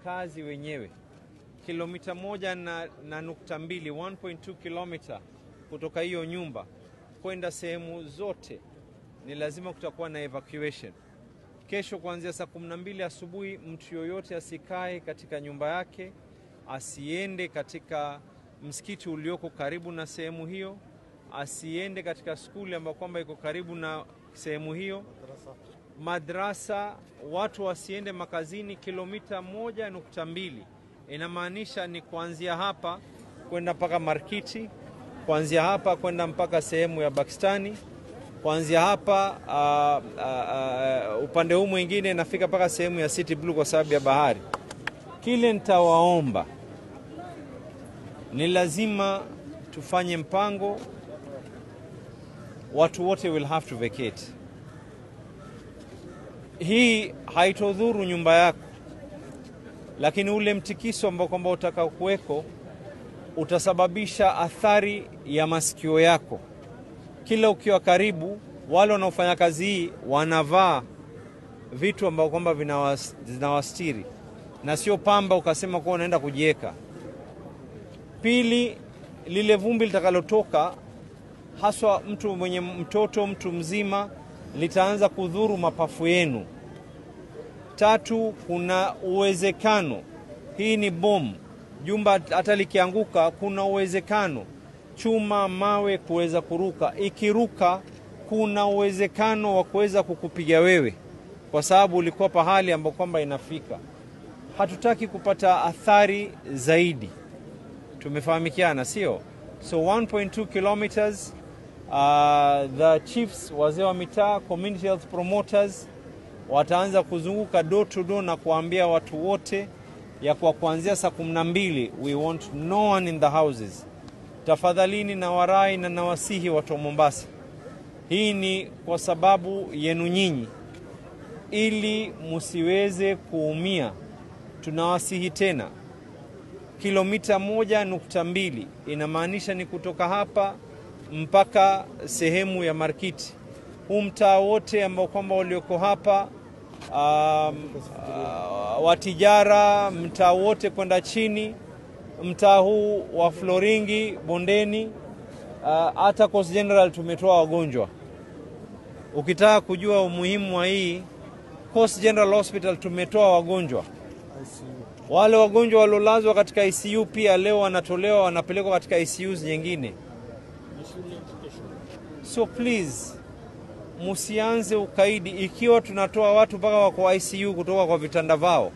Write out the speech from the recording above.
wakazi wenyewe. Kilomita 1.2, 1.2 kilomita kutoka hiyo nyumba kwenda sehemu zote ni lazima kutakuwa na evacuation. Kesho kuanzia saa 12 asubuhi mtu yoyote asikae katika nyumba yake, asiende katika msikiti ulioko karibu na sehemu hiyo, asiende katika skuli ambayo kwamba iko karibu na sehemu hiyo, madrasa, watu wasiende makazini. Kilomita 1.2 inamaanisha ni kuanzia hapa kwenda mpaka Markiti, kuanzia hapa kwenda mpaka sehemu ya Pakistani, kuanzia hapa upande huu mwingine nafika mpaka sehemu ya City Blue kwa sababu ya bahari. Kile nitawaomba ni lazima tufanye mpango, watu wote will have to vacate. Hii haitodhuru nyumba yako, lakini ule mtikiso ambao kwamba utakao kuweko utasababisha athari ya masikio yako. Kila ukiwa karibu, wale wanaofanya kazi hii wanavaa vitu ambao kwamba vinawastiri na sio pamba ukasema kwa unaenda kujieka. Pili, lile vumbi litakalotoka, haswa mtu mwenye mtoto, mtu mzima, litaanza kudhuru mapafu yenu. Tatu, kuna uwezekano, hii ni bomu, jumba hata likianguka kuna uwezekano chuma, mawe kuweza kuruka. Ikiruka kuna uwezekano wa kuweza kukupiga wewe kwa sababu ulikuwa pahali ambapo kwamba inafika. Hatutaki kupata athari zaidi. Tumefahamikiana, sio? So 1.2 kilometers, the chiefs, wazee wa mitaa, community health promoters wataanza kuzunguka door to door na kuambia watu wote ya kwa kuanzia saa 12 we want no one in the houses. Tafadhalini na warai na nawasihi watu wa Mombasa, hii ni kwa sababu yenu nyinyi, ili musiweze kuumia. Tunawasihi tena, kilomita 1.2 inamaanisha ni kutoka hapa mpaka sehemu ya Markiti. Huu mtaa wote ambao kwamba walioko hapa, watijara, mtaa wote kwenda chini, mtaa huu wa Floringi, Bondeni, hata Coast General tumetoa wagonjwa. Ukitaka kujua umuhimu wa hii, Coast General Hospital tumetoa wagonjwa. Wale wagonjwa walolazwa katika ICU pia leo wanatolewa, wanapelekwa katika ICUs nyingine. So please, musianze ukaidi. Ikiwa tunatoa watu mpaka wako ICU kutoka kwa vitanda vao,